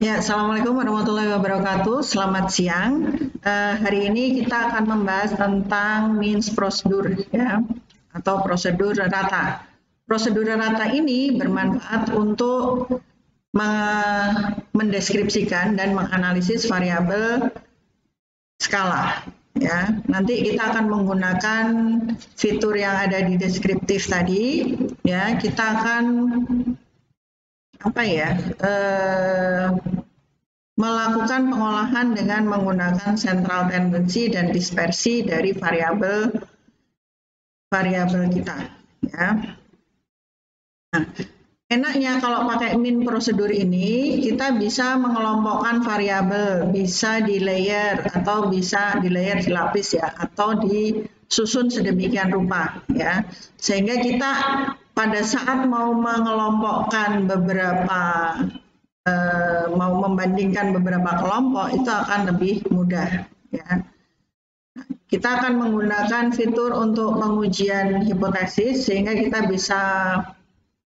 Ya, Assalamualaikum warahmatullahi wabarakatuh. Selamat siang. Hari ini kita akan membahas tentang means prosedur, ya, atau prosedur rata. Prosedur rata ini bermanfaat untuk mendeskripsikan dan menganalisis variabel skala. Ya, nanti kita akan menggunakan fitur yang ada di deskriptif tadi. Ya, kita akan melakukan pengolahan dengan menggunakan central tendency dan dispersi dari variabel kita, ya. Nah, enaknya kalau pakai min prosedur ini, kita bisa mengelompokkan variabel, bisa di layer atau bisa di layer dilapis, ya, atau disusun sedemikian rupa, ya, sehingga kita pada saat mau mengelompokkan mau membandingkan beberapa kelompok itu akan lebih mudah, ya. Kita akan menggunakan fitur untuk pengujian hipotesis sehingga kita bisa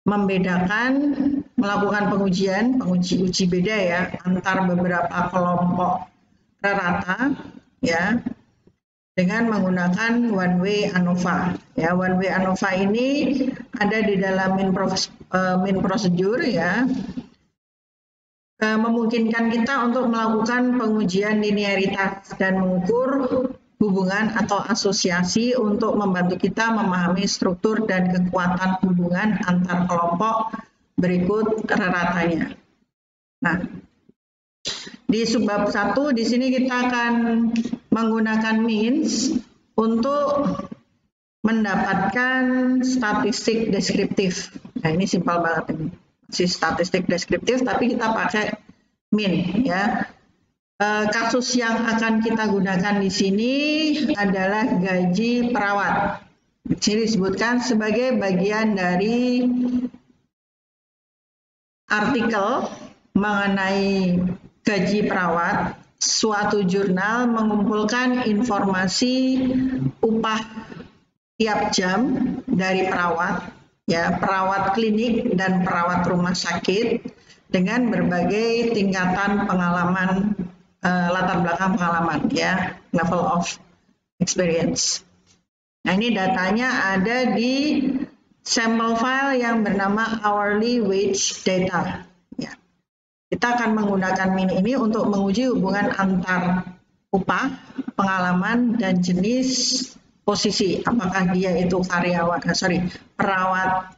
membedakan, melakukan uji beda, ya, antar beberapa kelompok rata, ya, dengan menggunakan one way ANOVA. Ya, one way ANOVA ini ada di dalam min prosedur, ya. Memungkinkan kita untuk melakukan pengujian linearitas dan mengukur hubungan atau asosiasi untuk membantu kita memahami struktur dan kekuatan hubungan antar kelompok berikut ratanya. Nah, di subbab 1 di sini kita akan menggunakan means untuk mendapatkan statistik deskriptif. Nah, ini simpel banget ini. Si statistik deskriptif tapi kita pakai min, ya. Kasus yang akan kita gunakan di sini adalah gaji perawat. Di sini disebutkan sebagai bagian dari artikel mengenai gaji perawat. Suatu jurnal mengumpulkan informasi upah tiap jam dari perawat, ya, perawat klinik dan perawat rumah sakit dengan berbagai tingkatan pengalaman, latar belakang pengalaman, ya, level of experience. Nah, ini datanya ada di sampel file yang bernama hourly wage data, ya. Kita akan menggunakan min ini untuk menguji hubungan antar upah, pengalaman, dan jenis posisi, apakah dia itu perawat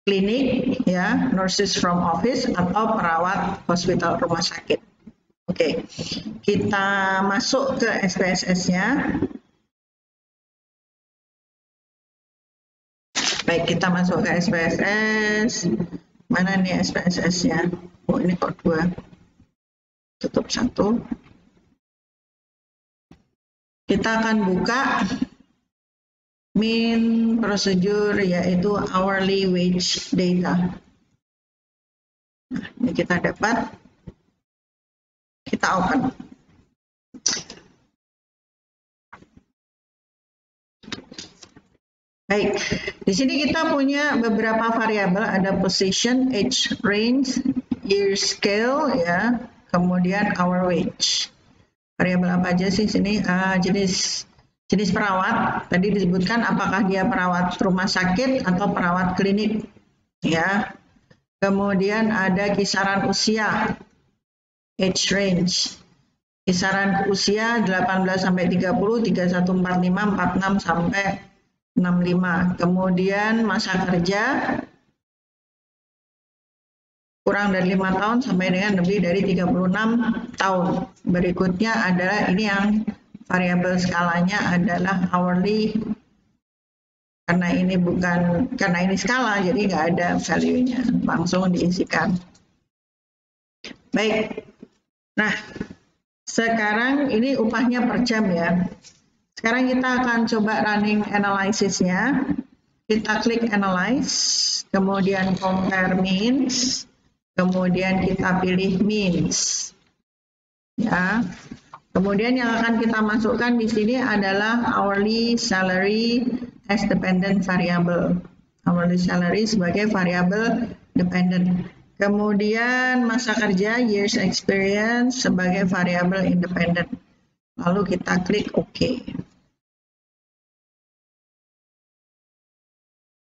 klinik, ya, nurses from office, atau perawat hospital rumah sakit. Oke, kita masuk ke SPSS-nya. Baik, kita masuk ke SPSS. Mana nih SPSS-nya? Oh, ini kok 2. Tutup 1. Kita akan buka min prosedur, yaitu hourly wage data. Nah, ini kita dapat. Kita open. Baik, di sini kita punya beberapa variabel, ada position, age range, year scale, ya, kemudian hour wage. Variabel apa aja sih sini? Jenis perawat. Tadi disebutkan apakah dia perawat rumah sakit atau perawat klinik, ya. Kemudian ada kisaran usia, age range. Kisaran usia 18 sampai 30, 3145, 46 sampai 65. Kemudian masa kerja kurang dari 5 tahun sampai dengan lebih dari 36 tahun. Berikutnya adalah ini yang variabel skalanya adalah hourly. Karena ini skala, jadi nggak ada value-nya, langsung diisikan. Baik. Nah, sekarang ini upahnya per jam, ya. Sekarang kita akan coba running analysis-nya. Kita klik analyze, kemudian compare means, kemudian kita pilih means, ya. Kemudian yang akan kita masukkan di sini adalah hourly salary as dependent variable. Hourly salary sebagai variable dependent. Kemudian masa kerja, years experience sebagai variabel independen. Lalu kita klik OK.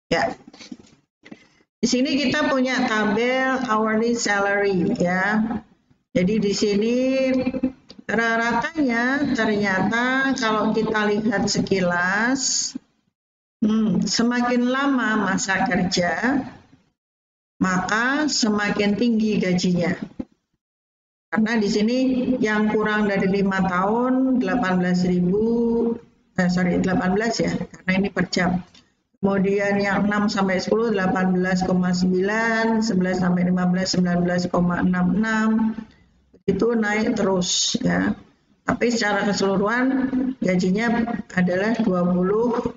Ya. Di sini kita punya tabel hourly salary ya. Jadi di sini rata-ratanya ternyata kalau kita lihat sekilas, semakin lama masa kerja, maka semakin tinggi gajinya. Karena di sini yang kurang dari 5 tahun 18 ya, karena ini per jam. Kemudian yang 6 sampai 10 18,9, 11 sampai 15 19,66. Itu naik terus ya. Tapi secara keseluruhan gajinya adalah $20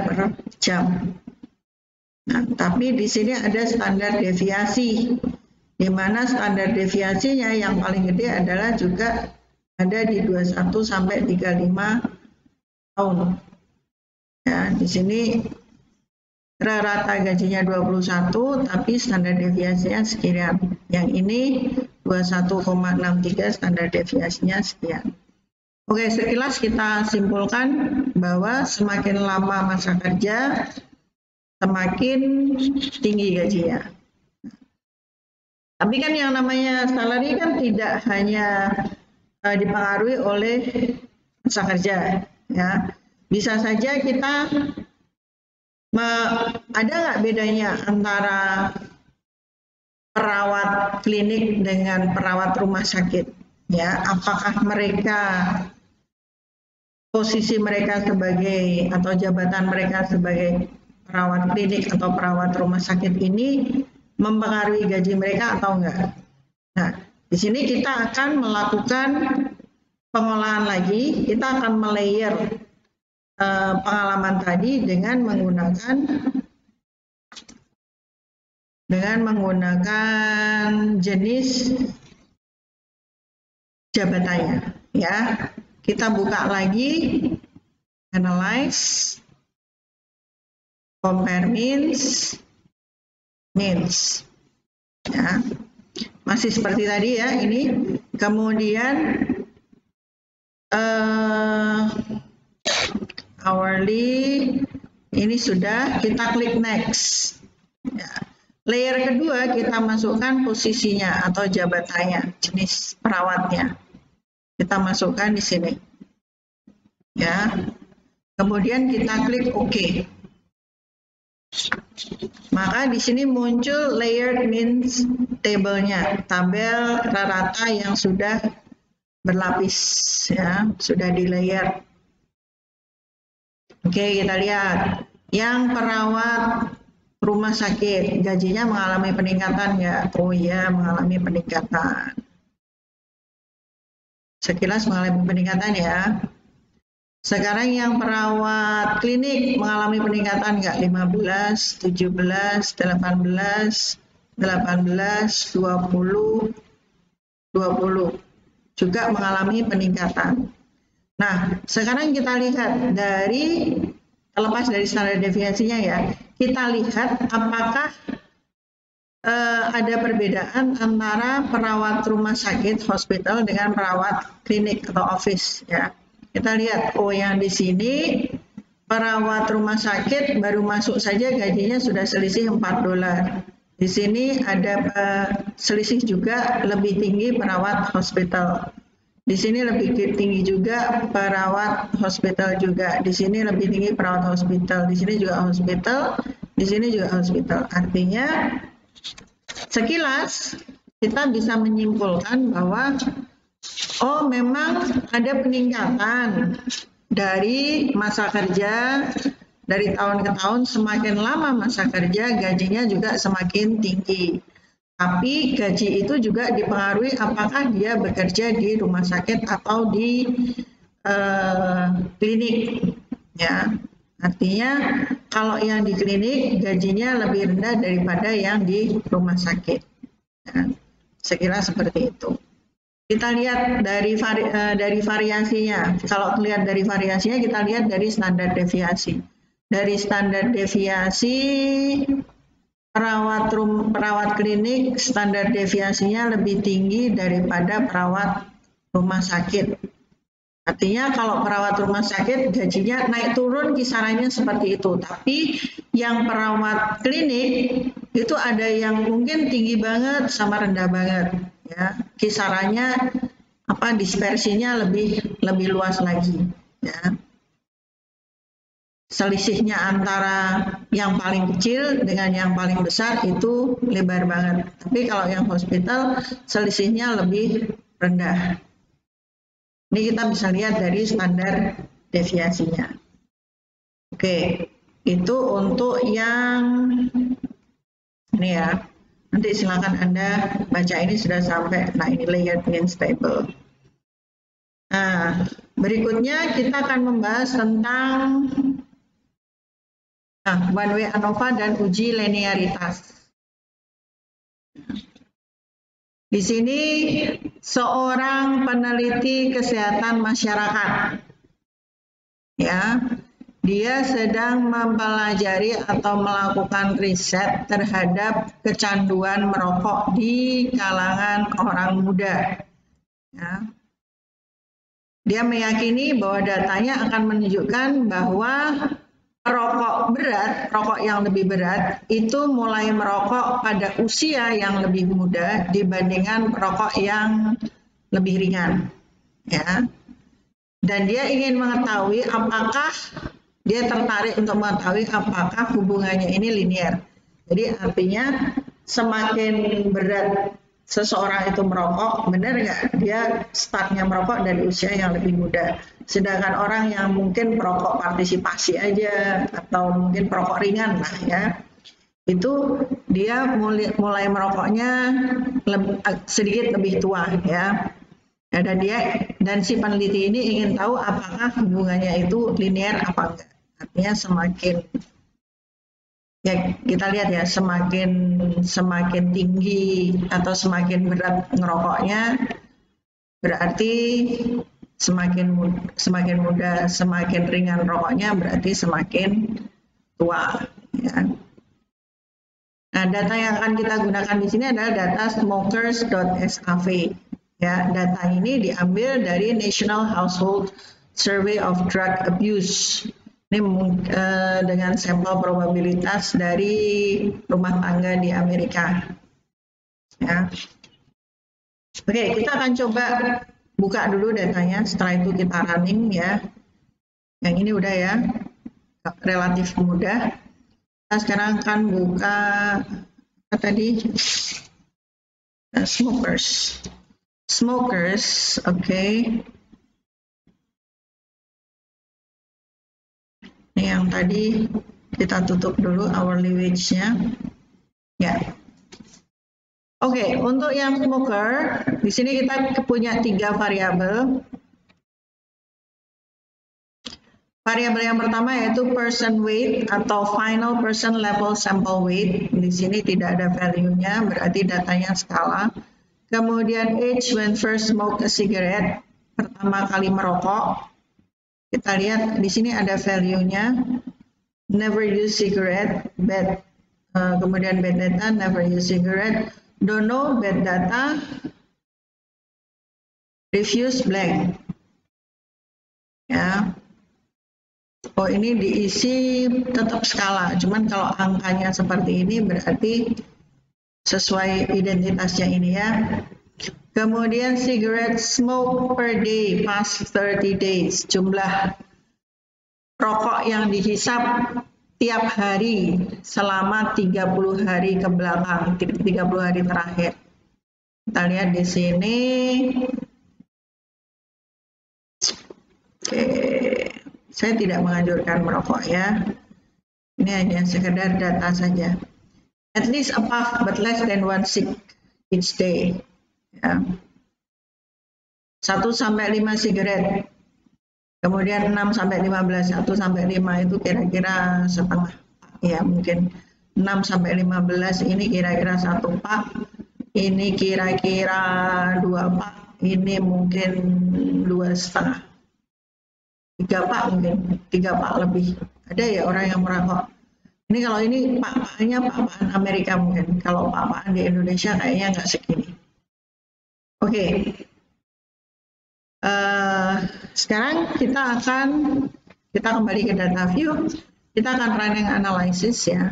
per jam. Nah, tapi di sini ada standar deviasi, di mana standar deviasinya yang paling gede adalah juga ada di 21 sampai 35 tahun. Ya, di sini rata gajinya 21, tapi standar deviasinya sekian. Yang ini 21,63, standar deviasinya sekian. Oke, sekilas kita simpulkan bahwa semakin lama masa kerja, semakin tinggi gajinya. Tapi kan yang namanya salary kan tidak hanya dipengaruhi oleh masa kerja, ya. Bisa saja kita ada nggak bedanya antara perawat klinik dengan perawat rumah sakit? Ya, apakah posisi mereka sebagai atau jabatan mereka sebagai perawat klinik atau perawat rumah sakit ini mempengaruhi gaji mereka atau enggak? Nah, di sini kita akan melakukan pengolahan lagi. Kita akan melayer pengalaman tadi dengan menggunakan jenis jabatannya, ya. Kita buka lagi, analyze, compare means, ya. Masih seperti tadi ya, ini. Kemudian hourly, ini sudah, kita klik next. Ya. Layer kedua kita masukkan posisinya atau jabatannya, jenis perawatnya. Kita masukkan di sini. Ya. Kemudian kita klik OK. Maka di sini muncul layered means table-nya, tabel rata yang sudah berlapis, ya, sudah di layer. Oke, kita lihat. Yang perawat rumah sakit, gajinya mengalami peningkatan nggak? Oh iya, mengalami peningkatan. Sekilas mengalami peningkatan ya. Sekarang yang perawat klinik mengalami peningkatan nggak? 15, 17, 18, 18, 20, 20. Juga mengalami peningkatan. Nah, sekarang kita lihat terlepas dari standar deviasinya ya, kita lihat apakah ada perbedaan antara perawat rumah sakit hospital dengan perawat klinik atau office ya. Kita lihat, oh yang di sini perawat rumah sakit baru masuk saja gajinya sudah selisih $4. Di sini ada selisih juga lebih tinggi perawat hospital. Di sini lebih tinggi juga perawat hospital juga. Di sini lebih tinggi perawat hospital. Di sini juga hospital. Di sini juga hospital. Artinya sekilas kita bisa menyimpulkan bahwa oh memang ada peningkatan dari masa kerja dari tahun ke tahun. Semakin lama masa kerja gajinya juga semakin tinggi. Tapi gaji itu juga dipengaruhi apakah dia bekerja di rumah sakit atau di klinik, ya. Artinya kalau yang di klinik gajinya lebih rendah daripada yang di rumah sakit. Ya. Sekira seperti itu. Kita lihat dari variasinya. Kalau lihat dari variasinya, kita lihat dari standar deviasi. Dari standar deviasi perawat klinik standar deviasinya lebih tinggi daripada perawat rumah sakit. Artinya kalau perawat rumah sakit gajinya naik turun kisarannya seperti itu. Tapi yang perawat klinik itu ada yang mungkin tinggi banget sama rendah banget. Ya, kisarannya dispersinya lebih luas lagi. Ya. Selisihnya antara yang paling kecil dengan yang paling besar itu lebar banget. Tapi kalau yang hospital selisihnya lebih rendah. Ini kita bisa lihat dari standar deviasinya. Oke, itu untuk yang ini ya. Nanti silakan Anda baca, ini sudah sampai. Nah, ini layered mean stable. Nah, berikutnya kita akan membahas tentang one way ANOVA dan uji linearitas. Di sini seorang peneliti kesehatan masyarakat, ya, dia sedang mempelajari atau melakukan riset terhadap kecanduan merokok di kalangan orang muda. Ya. Dia meyakini bahwa datanya akan menunjukkan bahwa perokok yang lebih berat itu mulai merokok pada usia yang lebih muda dibandingkan perokok yang lebih ringan, ya. Dan dia ingin mengetahui dia tertarik untuk mengetahui apakah hubungannya ini linear. Jadi artinya semakin berat seseorang itu merokok, benar nggak dia startnya merokok dari usia yang lebih muda. Sedangkan orang yang mungkin perokok partisipasi aja atau mungkin perokok ringan lah ya, itu dia mulai merokoknya sedikit lebih tua ya. Dan si peneliti ini ingin tahu apakah hubungannya itu linear apa enggak. Artinya semakin ya kita lihat ya semakin tinggi atau semakin berat ngerokoknya berarti semakin muda, semakin ringan rokoknya berarti semakin tua. Ya. Nah, data yang akan kita gunakan di sini adalah data smokers.sav. Ya, data ini diambil dari National Household Survey of Drug Abuse. Ini dengan sampel probabilitas dari rumah tangga di Amerika. Ya. Oke, kita akan coba buka dulu datanya, setelah itu kita running ya. Yang ini udah ya, relatif mudah. Kita sekarang akan buka apa tadi? Smokers, oke. Ini yang tadi kita tutup dulu hourly wage-nya. Ya. Oke, untuk yang smoker, di sini kita punya 3 variabel. Variabel yang pertama yaitu person weight atau final person level sample weight. Di sini tidak ada value-nya, berarti datanya skala. Kemudian age when first smoke a cigarette, pertama kali merokok. Kita lihat di sini ada value-nya. Never use cigarette, bad. Kemudian bad data, never use cigarette. Don't know, bad data. Refuse, blank. Ya. Oh, ini diisi tetap skala. Cuman kalau angkanya seperti ini berarti sesuai identitasnya ini ya. Kemudian cigarette smoke per day past 30 days. Jumlah rokok yang dihisap tiap hari selama 30 hari ke belakang, 30 hari terakhir. Kita lihat di sini. Oke, saya tidak menganjurkan merokok ya. Ini hanya sekedar data saja. At least a puff but less than 1 cig each day. Ya. 1 sampai 5 sigaret. Kemudian 6 sampai 15, 1 sampai 5 itu kira-kira setengah. Ya, mungkin 6 sampai 15 ini kira-kira 1 pak. Ini kira-kira 2 pak. Ini mungkin 2,5. 3 pak mungkin, 3 pak lebih. Ada ya orang yang merokok Ini kalau ini pak-paknya pak-pakan Amerika mungkin. Kalau pak-pakan di Indonesia kayaknya nggak segini. Oke. Sekarang kita kembali ke data view. Kita akan running analysis ya.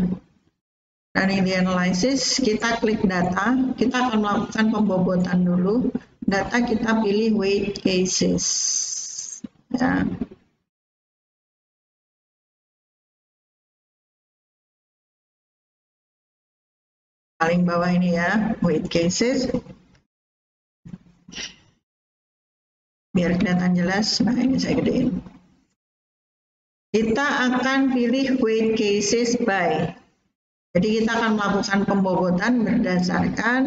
Running the analysis, kita klik data, kita akan melakukan pembobotan dulu. Data kita pilih weight cases. Ya. Paling bawah ini ya, weight cases. Biar kelihatan jelas, nah ini saya gedein. Kita akan pilih weight cases by. Jadi kita akan melakukan pembobotan berdasarkan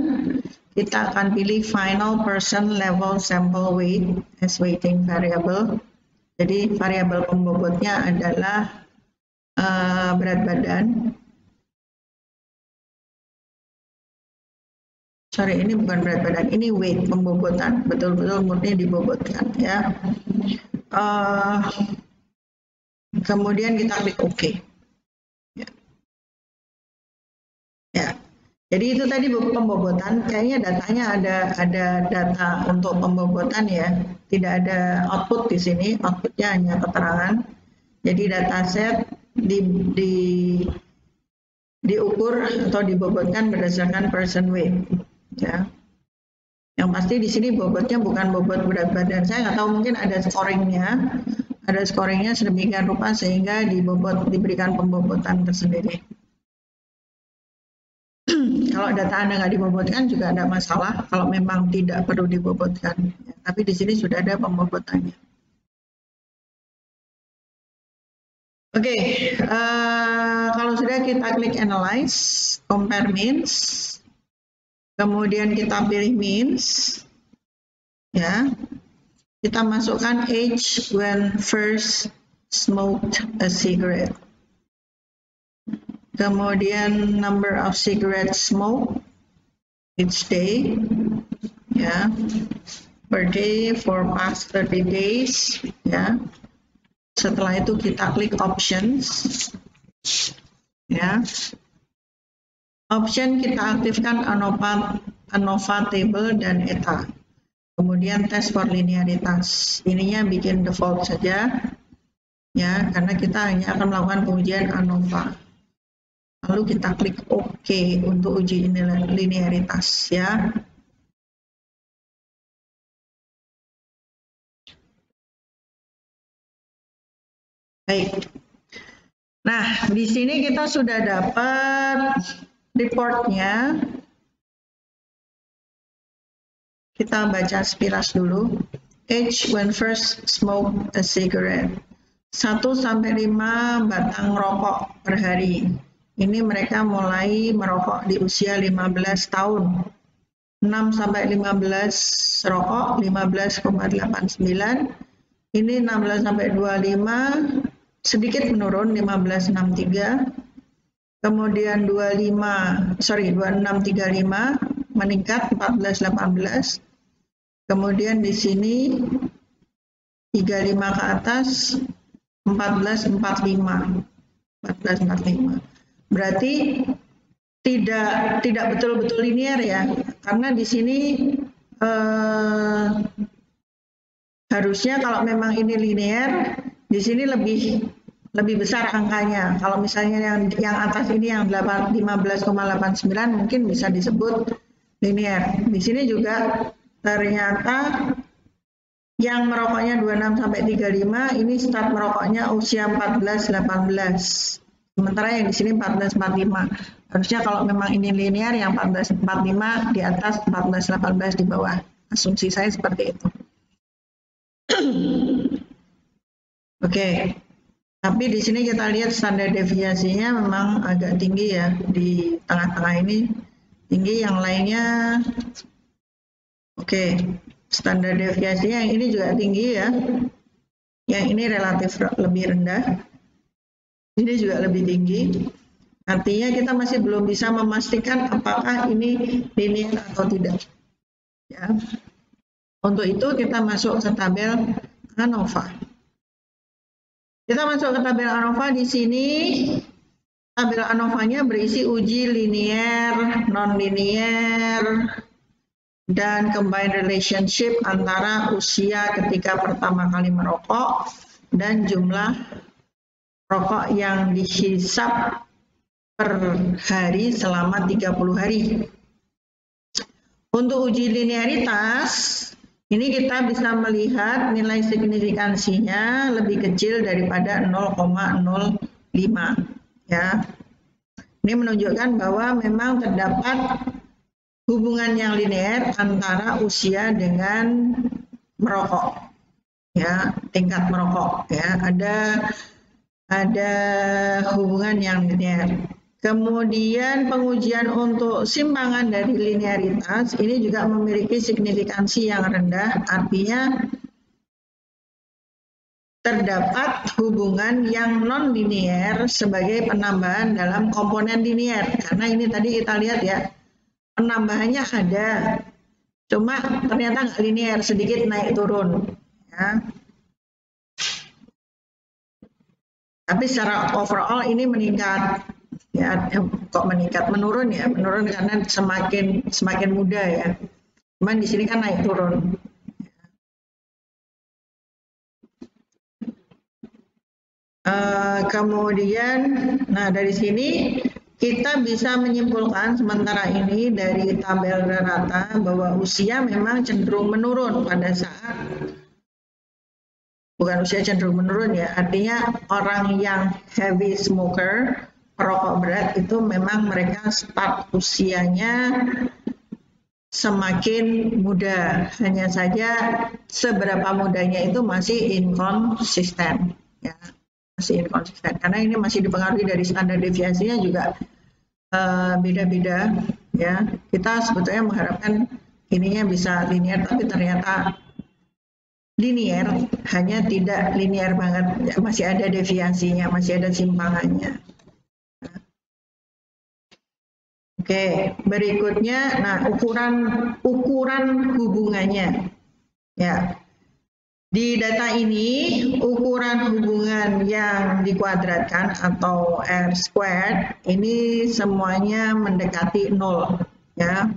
kita akan pilih final person level sample weight as weighting variable. Jadi variabel pembobotnya adalah berat badan. Sorry, ini bukan berat badan, ini weight pembobotan, betul-betul murni dibobotkan ya. Kemudian kita klik OK. Ya, jadi itu tadi pembobotan. Kayaknya datanya ada data untuk pembobotan ya. Tidak ada output di sini. Outputnya hanya keterangan. Jadi dataset diukur atau dibobotkan berdasarkan person weight. Ya. Yang pasti di sini bobotnya bukan bobot berat badan. Saya nggak tahu, mungkin ada scoringnya. Ada scoringnya sedemikian rupa sehingga diberikan pembobotan tersendiri. Kalau data Anda nggak dibobotkan juga ada masalah kalau memang tidak perlu dibobotkan. Ya, tapi di sini sudah ada pembobotannya. Oke, kalau sudah kita klik analyze, compare means, kemudian kita pilih means, ya, kita masukkan age when first smoked a cigarette. Kemudian number of cigarettes smoked each day, ya, per day for past 30 days, ya. Setelah itu kita klik options, ya. Option kita aktifkan ANOVA table dan ETA. Kemudian tes for linearitas. Ininya bikin default saja, ya, karena kita hanya akan melakukan pengujian ANOVA. Lalu kita klik OK untuk uji linearitas ya. Baik. Nah, di sini kita sudah dapat reportnya. Kita baca sekilas dulu. Age when first smoke a cigarette. 1 sampai 5 batang rokok per hari. Ini mereka mulai merokok di usia 15 tahun. 6 sampai 15 rokok 15,89. Ini 16 sampai 25 sedikit menurun 15,63. Kemudian 26,35 meningkat 14,18. Kemudian di sini 35 ke atas 14,45. 14,45. Berarti tidak betul-betul linear ya, karena di sini harusnya kalau memang ini linear, di sini lebih besar angkanya. Kalau misalnya yang atas ini yang 15,89 mungkin bisa disebut linear. Di sini juga ternyata yang merokoknya 26 sampai 35 ini start merokoknya usia 14-18. Sementara yang di sini 14,45. Harusnya kalau memang ini linear, yang 14,45 di atas, 14,18 di bawah. Asumsi saya seperti itu. Oke. Tapi di sini kita lihat standar deviasinya memang agak tinggi ya. Di tengah-tengah ini tinggi, yang lainnya oke. Standar deviasinya yang ini juga tinggi ya. Yang ini relatif lebih rendah. Ini juga lebih tinggi. Artinya kita masih belum bisa memastikan apakah ini linear atau tidak. Ya. Untuk itu kita masuk ke tabel ANOVA. Kita masuk ke tabel ANOVA di sini. Tabel ANOVA-nya berisi uji linear, non-linear, dan combined relationship antara usia ketika pertama kali merokok dan jumlah rokok yang dihisap per hari selama 30 hari. Untuk uji linearitas, ini kita bisa melihat nilai signifikansinya lebih kecil daripada 0,05 ya. Ini menunjukkan bahwa memang terdapat hubungan yang linear antara usia dengan merokok ya, tingkat merokok ya, ada hubungan yang linear. Kemudian pengujian untuk simpangan dari linearitas ini juga memiliki signifikansi yang rendah, artinya terdapat hubungan yang non-linear sebagai penambahan dalam komponen linear. Karena ini tadi kita lihat ya, penambahannya ada, cuma ternyata nggak linear, sedikit naik turun. Ya. Tapi secara overall ini meningkat. Ya, kok meningkat, menurun ya, menurun karena semakin muda ya. Cuman di sini kan naik turun. Kemudian, nah dari sini kita bisa menyimpulkan sementara ini dari tabel rata bahwa usia memang cenderung menurun pada saat, bukan usia cenderung menurun ya, artinya orang yang heavy smoker, perokok berat itu memang mereka start usianya semakin muda, hanya saja seberapa mudanya itu masih inkonsisten ya, masih inkonsisten karena ini masih dipengaruhi dari standar deviasinya juga beda-beda ya. Kita sebetulnya mengharapkan ininya bisa linear, tapi ternyata linear hanya tidak linear banget ya, masih ada deviasinya, masih ada simpangannya. Oke, berikutnya, nah ukuran hubungannya, ya. Di data ini ukuran hubungan yang dikuadratkan atau R squared ini semuanya mendekati 0, ya.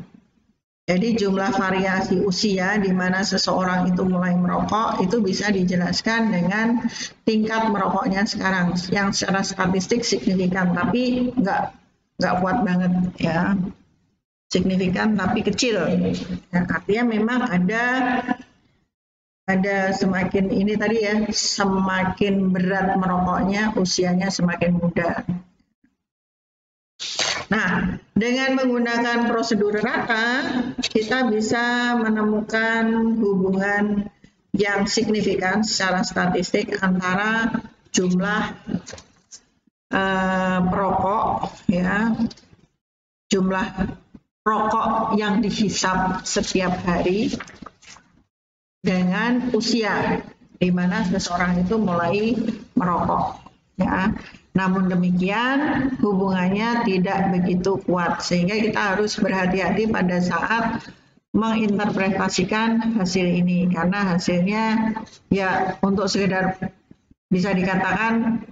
Jadi jumlah variasi usia di mana seseorang itu mulai merokok itu bisa dijelaskan dengan tingkat merokoknya sekarang, yang secara statistik signifikan, tapi nggak kuat banget ya, signifikan tapi kecil ya, artinya memang ada semakin ini tadi ya, semakin berat merokoknya usianya semakin muda. Nah, dengan menggunakan prosedur rata kita bisa menemukan hubungan yang signifikan secara statistik antara jumlah perokok ya, jumlah rokok yang dihisap setiap hari dengan usia di mana seseorang itu mulai merokok ya. Namun demikian hubungannya tidak begitu kuat sehingga kita harus berhati-hati pada saat menginterpretasikan hasil ini, karena hasilnya ya untuk sekedar bisa dikatakan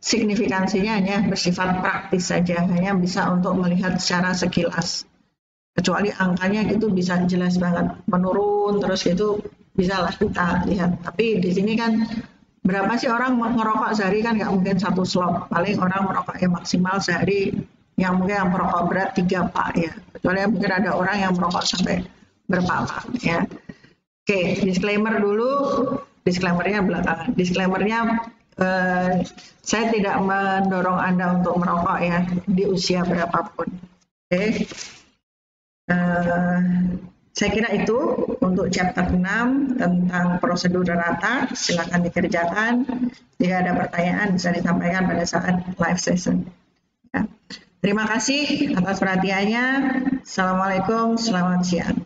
signifikansinya hanya bersifat praktis saja, hanya bisa untuk melihat secara sekilas. Kecuali angkanya gitu bisa jelas banget menurun terus gitu, bisa lah kita lihat. Tapi di sini kan berapa sih orang merokok sehari, kan nggak mungkin satu slop. Paling orang merokok yang maksimal sehari, yang mungkin yang merokok berat 3 pak ya. Kecuali mungkin ada orang yang merokok sampai berpala ya. Oke, disclaimer dulu, disclaimernya belakangan. Disclaimernya saya tidak mendorong Anda untuk merokok ya di usia berapapun. Oke. Saya kira itu untuk chapter 6 tentang prosedur rata. Silakan dikerjakan. Jika ada pertanyaan bisa disampaikan pada saat live session. Ya. Terima kasih atas perhatiannya. Assalamualaikum, selamat siang.